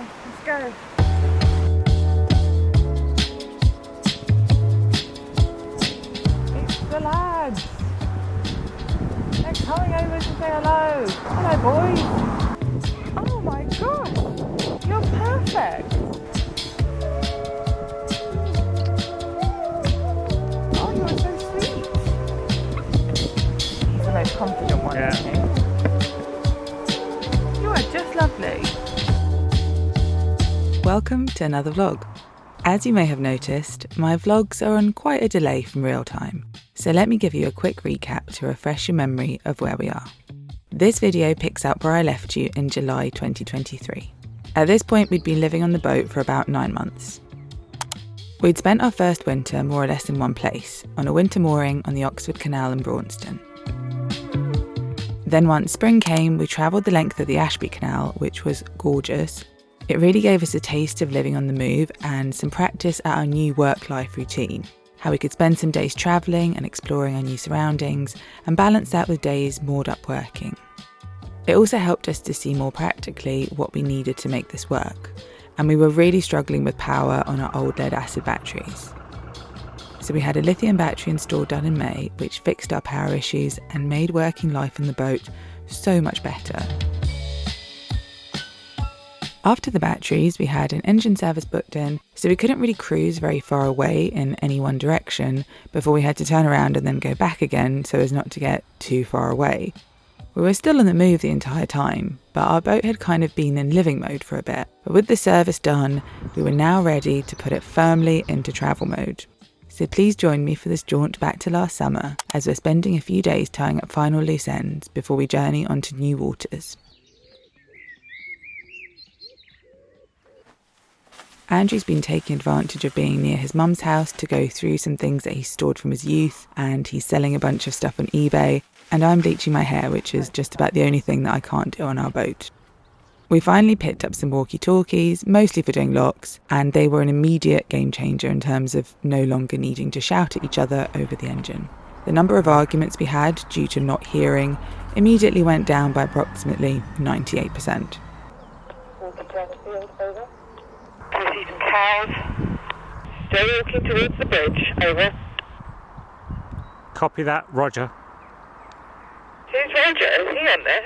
Okay, let's go. It's the lads. They're coming over to say hello. Hello, boys. Oh my gosh, you're perfect. Oh, you're so sweet. He's the most confident one, isn't he? You are just lovely. Welcome to another vlog. As you may have noticed, my vlogs are on quite a delay from real time, so let me give you a quick recap to refresh your memory of where we are. This video picks up where I left you in July 2023. At this point, we'd been living on the boat for about 9 months. We'd spent our first winter more or less in one place, on a winter mooring on the Oxford Canal in Braunston. Then once spring came, we travelled the length of the Ashby Canal, which was gorgeous. It really gave us a taste of living on the move and some practice at our new work-life routine, how we could spend some days travelling and exploring our new surroundings and balance that with days moored up working. It also helped us to see more practically what we needed to make this work, and we were really struggling with power on our old lead-acid batteries. So we had a lithium battery installed done in May, which fixed our power issues and made working life on the boat so much better. After the batteries, we had an engine service booked in, so we couldn't really cruise very far away in any one direction before we had to turn around and then go back again so as not to get too far away. We were still on the move the entire time, but our boat had kind of been in living mode for a bit. But with the service done, we were now ready to put it firmly into travel mode. So please join me for this jaunt back to last summer as we're spending a few days tying up final loose ends before we journey onto new waters. Andrew's been taking advantage of being near his mum's house to go through some things that he stored from his youth, and he's selling a bunch of stuff on eBay, and I'm bleaching my hair, which is just about the only thing that I can't do on our boat. We finally picked up some walkie-talkies, mostly for doing locks, and they were an immediate game changer in terms of no longer needing to shout at each other over the engine. The number of arguments we had due to not hearing immediately went down by approximately 98%. See some cows. Still walking towards the bridge. Over. Copy that, Roger. Who's Roger? Is he on this?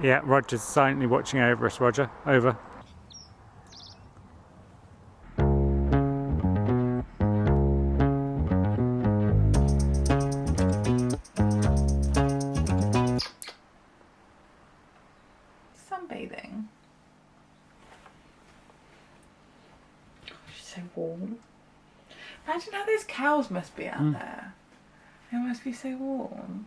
Yeah, Roger's silently watching over us, Roger. Over. Sunbathing. So warm. Imagine how those cows must be out there. It must be so warm.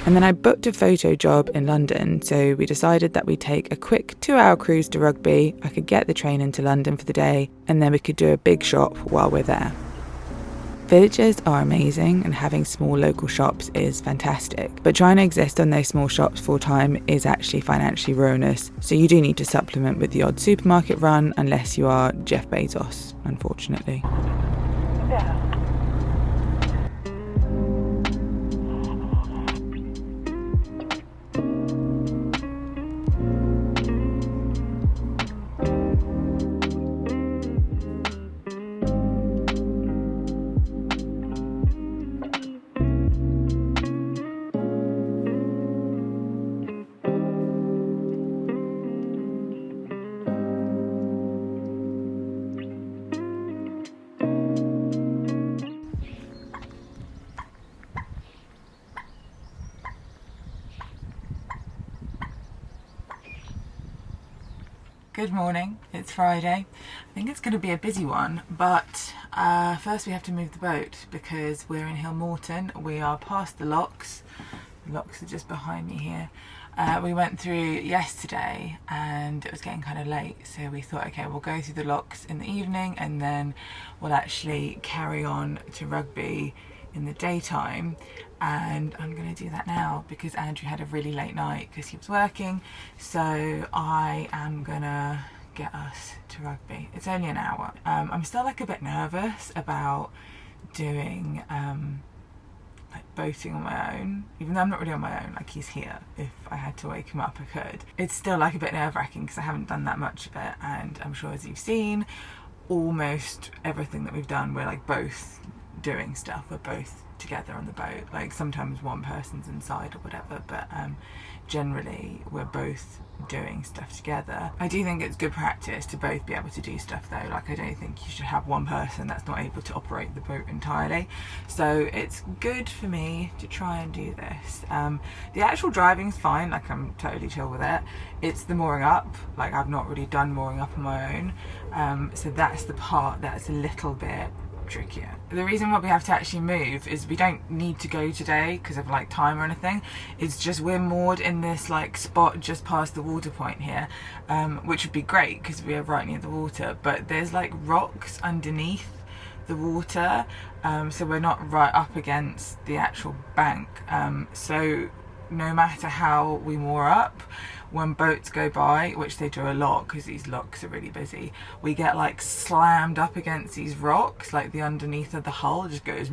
And then I booked a photo job in London, so we decided that we'd take a quick 2-hour cruise to Rugby. I could get the train into London for the day, and then we could do a big shop while we're there. Villages are amazing, and having small local shops is fantastic, but trying to exist on those small shops full time is actually financially ruinous, so you do need to supplement with the odd supermarket run unless you are Jeff Bezos, unfortunately. Yeah. Good morning, it's Friday. I think it's going to be a busy one, but first we have to move the boat because we're in Hillmorton. We are past the locks. The locks are just behind me here. We went through yesterday and it was getting kind of late, so we thought, okay, we'll go through the locks in the evening and then we'll actually carry on to Rugby in the daytime. And I'm going to do that now because Andrew had a really late night because he was working, so I am going to get us to Rugby. It's only an hour. I'm still like a bit nervous about doing like boating on my own, even though I'm not really on my own, like he's here. If I had to wake him up I could. It's still like a bit nerve-wracking because I haven't done that much of it, and I'm sure as you've seen, almost everything that we've done we're like both doing stuff, we're both together on the boat. Like sometimes one person's inside or whatever, but generally we're both doing stuff together. I do think it's good practice to both be able to do stuff though. Like I don't think you should have one person that's not able to operate the boat entirely, so it's good for me to try and do this. The actual driving's fine, like I'm totally chill with it. It's the mooring up, like I've not really done mooring up on my own, so that's the part that's a little bit trickier. The reason why we have to actually move is we don't need to go today because of like time or anything. It's just we're moored in this like spot just past the water point here, which would be great because we are right near the water, but there's like rocks underneath the water, so we're not right up against the actual bank, so no matter how we moor up, when boats go by, which they do a lot because these locks are really busy, we get like slammed up against these rocks, like the underneath of the hull just goes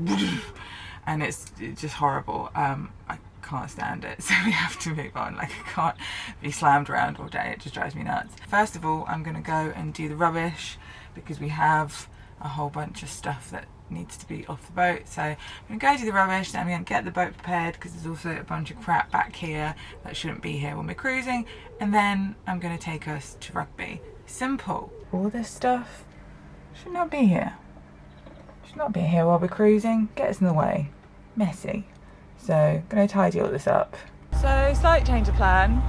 and it's just horrible. I can't stand it, so we have to move on. Like I can't be slammed around all day, it just drives me nuts. First of all, I'm gonna go and do the rubbish because we have a whole bunch of stuff that needs to be off the boat, so I'm going to go do the rubbish, then I'm going to get the boat prepared because there's also a bunch of crap back here that shouldn't be here when we're cruising, and then I'm going to take us to Rugby. Simple. All this stuff should not be here. Should not be here while we're cruising. Gets in the way. Messy. So I'm going to tidy all this up. So slight change of plan.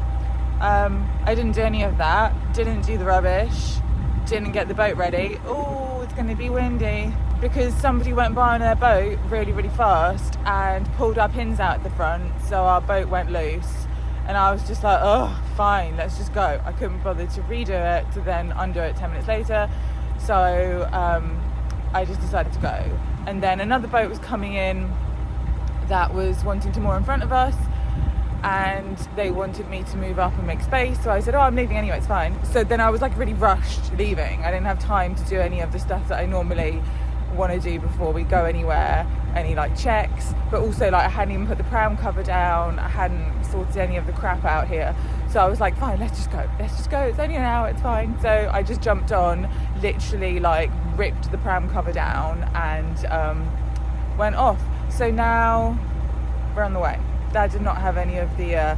I didn't do any of that. Didn't do the rubbish. Didn't get the boat ready. Oh, it's going to be windy because somebody went by on their boat really fast and pulled our pins out at the front, so our boat went loose, and I was just like, oh fine, let's just go. I couldn't bother to redo it to then undo it 10 minutes later, so I just decided to go. And then another boat was coming in that was wanting to moor in front of us, and they wanted me to move up and make space, so I said, oh, I'm leaving anyway, it's fine. So then I was like really rushed leaving. I didn't have time to do any of the stuff that I normally want to do before we go anywhere, any like checks, but also like I hadn't even put the pram cover down, I hadn't sorted any of the crap out here, so I was like, fine, let's just go, it's only an hour, it's fine. So I just jumped on, literally like ripped the pram cover down and went off. So now we're on the way. Dad did not have any of the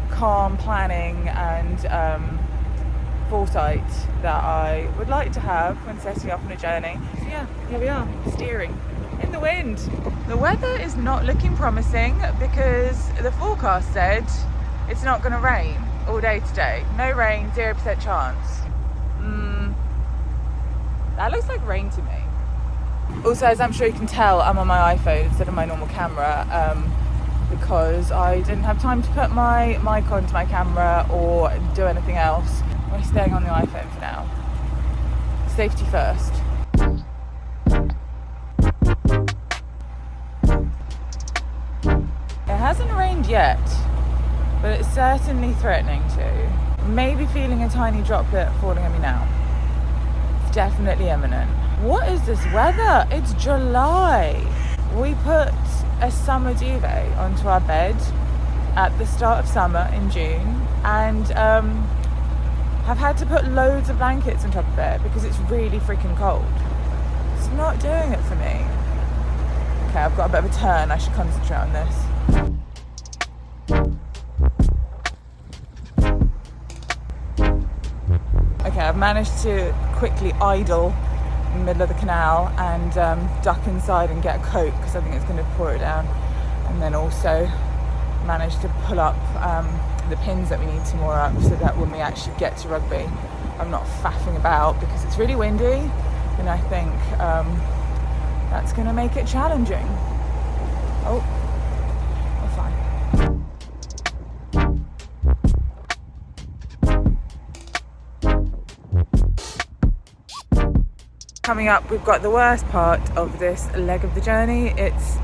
calm planning and foresight that I would like to have when setting off on a journey. So yeah, here we are, steering in the wind. The weather is not looking promising because the forecast said it's not going to rain all day today. No rain, 0% chance. That looks like rain to me. Also, as I'm sure you can tell, I'm on my iPhone instead of my normal camera, because I didn't have time to put my mic onto my camera or do anything else. We're staying on the iPhone for now. Safety first. It hasn't rained yet, but it's certainly threatening to. Maybe feeling a tiny droplet falling on me now. It's definitely imminent. What is this weather? It's July. We put a summer duvet onto our bed at the start of summer in June, and have had to put loads of blankets on top of it because it's really freaking cold. It's not doing it for me. Okay, I've got a bit of a turn, I should concentrate on this. Okay, I've managed to quickly idle in the middle of the canal and duck inside and get a coat because I think it's going to pour it down, and then also managed to pull up the pins that we need to moor up so that when we actually get to Rugby I'm not faffing about because it's really windy, and I think that's going to make it challenging. Oh, fine. Coming up, we've got the worst part of this leg of the journey. It's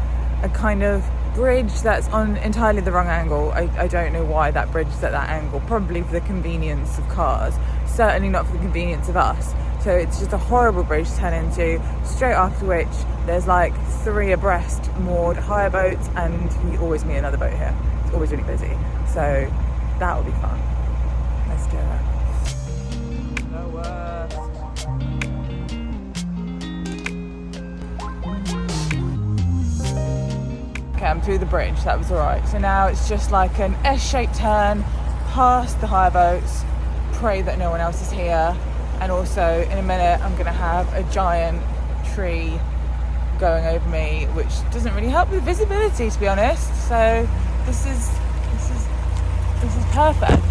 a kind of bridge that's on entirely the wrong angle. I don't know why that bridge is at that angle, probably for the convenience of cars, certainly not for the convenience of us. So it's just a horrible bridge to turn into, straight after which there's like 3 abreast moored hire boats, and you always meet another boat here. It's always really busy, so that will be fun. Let's do it. The worst. Okay, I'm through the bridge, that was alright. So now it's just like an S-shaped turn past the hire boats, pray that no one else is here, and also in a minute I'm going to have a giant tree going over me, which doesn't really help with visibility, to be honest. So this is perfect.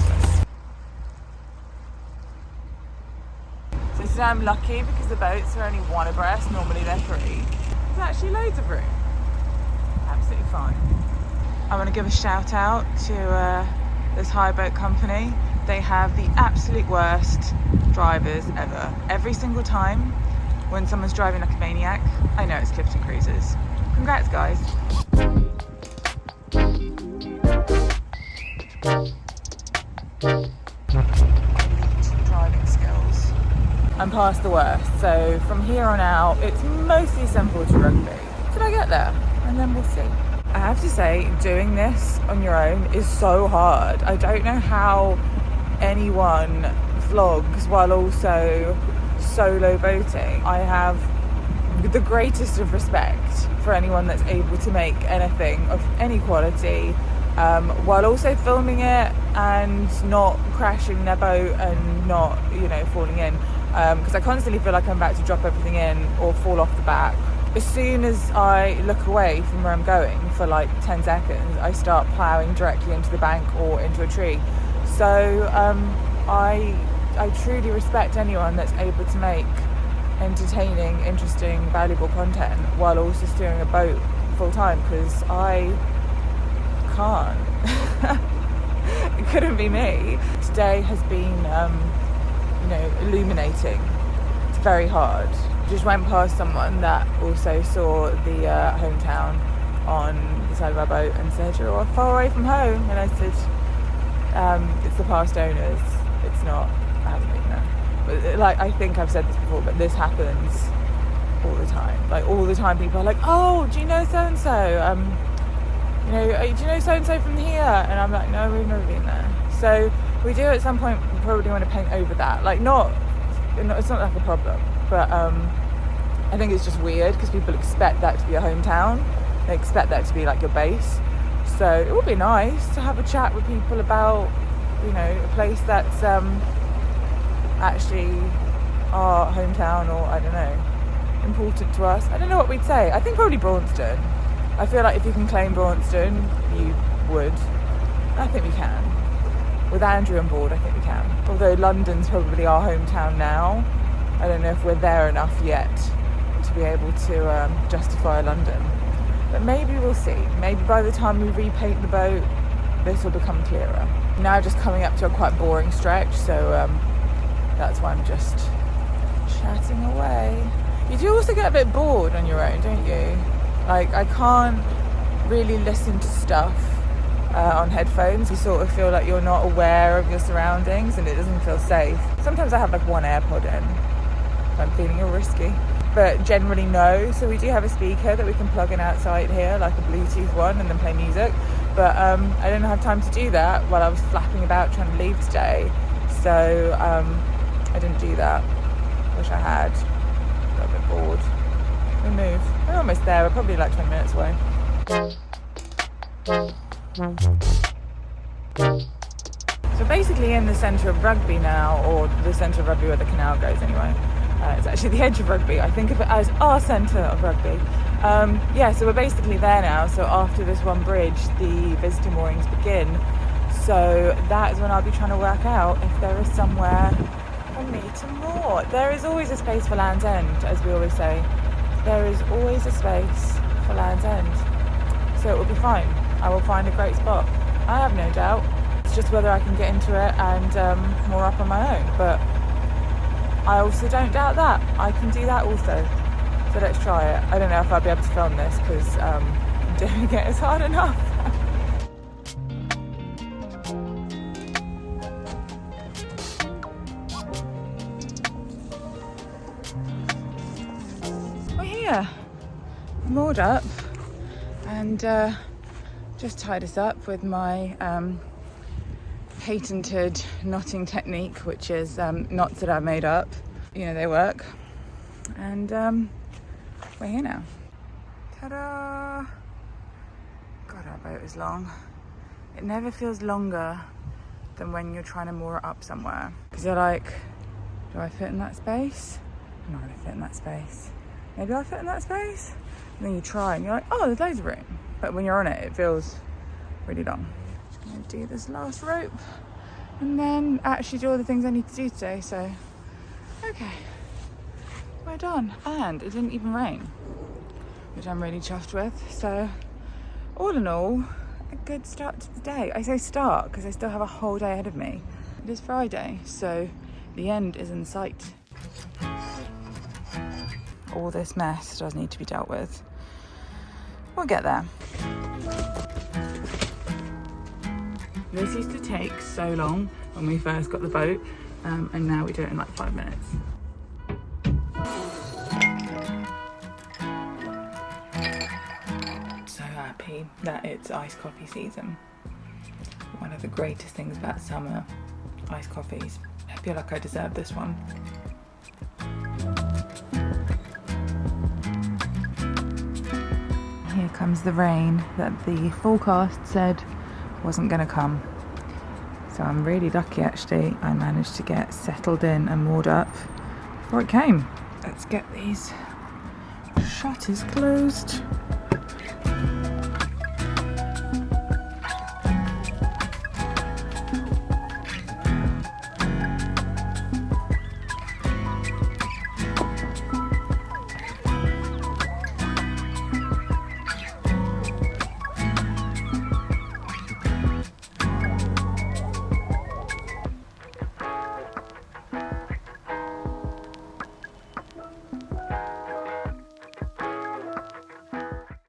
So today I'm lucky because the boats are only 1 abreast, normally they're 3. There's actually loads of room. Absolutely fine. I want to give a shout out to this hire boat company. They have the absolute worst drivers ever. Every single time when someone's driving like a maniac, I know it's Clifton Cruises. Congrats, guys. Driving skills. I'm past the worst, so from here on out it's mostly simple to Rugby. Till I get there, and then we'll see. I have to say, doing this on your own is so hard. I don't know how anyone vlogs while also solo boating. I have the greatest of respect for anyone that's able to make anything of any quality while also filming it and not crashing their boat and not, falling in, because I constantly feel like I'm about to drop everything in or fall off the back. As soon as I look away from where I'm going for like 10 seconds, I start ploughing directly into the bank or into a tree. So I truly respect anyone that's able to make entertaining, interesting, valuable content while also steering a boat full time, because I can't. It couldn't be me. Today has been, illuminating. It's very hard. Just went past someone that also saw the hometown on the side of our boat and said, "You're far away from home," and I said, "It's the past owners. It's not. I haven't been there." But I think I've said this before, but this happens all the time. Like all the time, people are like, "Oh, do you know so and so? Do you know so and so from here?" And I'm like, "No, we've never been there." So we do at some point probably want to paint over that. It's not like a problem, but I think it's just weird because people expect that to be a hometown. They expect that to be like your base. So it would be nice to have a chat with people about, a place that's actually our hometown, or I don't know, important to us. I don't know what we'd say. I think probably Braunston. I feel like if you can claim Braunston, you would. I think we can. With Andrew on board, I think we can. Although London's probably our hometown now. I don't know if we're there enough yet to be able to justify London. But maybe we'll see. Maybe by the time we repaint the boat, this will become clearer. Now just coming up to a quite boring stretch, so that's why I'm just chatting away. You do also get a bit bored on your own, don't you? I can't really listen to stuff on headphones. You sort of feel like you're not aware of your surroundings and it doesn't feel safe. Sometimes I have one AirPod in if I'm feeling all risky, but generally no. So we do have a speaker that we can plug in outside here, like a Bluetooth one, and then play music, but I didn't have time to do that while I was flapping about trying to leave today, so I didn't do that. Wish I had. Got a bit bored. We move. We're almost there. We're probably like 20 minutes away. So basically in the centre of Rugby now, or the centre of Rugby where the canal goes anyway. It's actually the edge of Rugby. I think of it as our centre of Rugby. So we're basically there now. So after this one bridge, the visitor moorings begin. So that is when I'll be trying to work out if there is somewhere for me to moor. There is always a space for Land's End, as we always say. There is always a space for Land's End. So it will be fine. I will find a great spot. I have no doubt. It's just whether I can get into it and moor up on my own. But I also don't doubt that. I can do that also. So let's try it. I don't know if I'll be able to film this because doing it is hard enough. We're here, moored up, and just tied us up with my patented knotting technique, which is knots that I've made up. You know, they work. And we're here now. Ta-da! God, our boat is long. It never feels longer than when you're trying to moor it up somewhere. Because you're like, do I fit in that space? I'm not gonna fit in that space. Maybe I'll fit in that space? And then you try and you're like, oh, there's loads of room. But when you're on it, it feels really long. Just gonna do this last rope and then actually do all the things I need to do today, so, okay. We're done, and it didn't even rain, which I'm really chuffed with. So all in all, a good start to the day. I say start because I still have a whole day ahead of me. It is Friday, so the end is in sight. All this mess does need to be dealt with. We'll get there. This used to take so long when we first got the boat, and now we do it in like 5 minutes. Happy that it's iced coffee season. One of the greatest things about summer, iced coffees. I feel like I deserve this one. Here comes the rain that the forecast said wasn't going to come. So I'm really lucky actually. I managed to get settled in and moored up before it came. Let's get these shutters closed.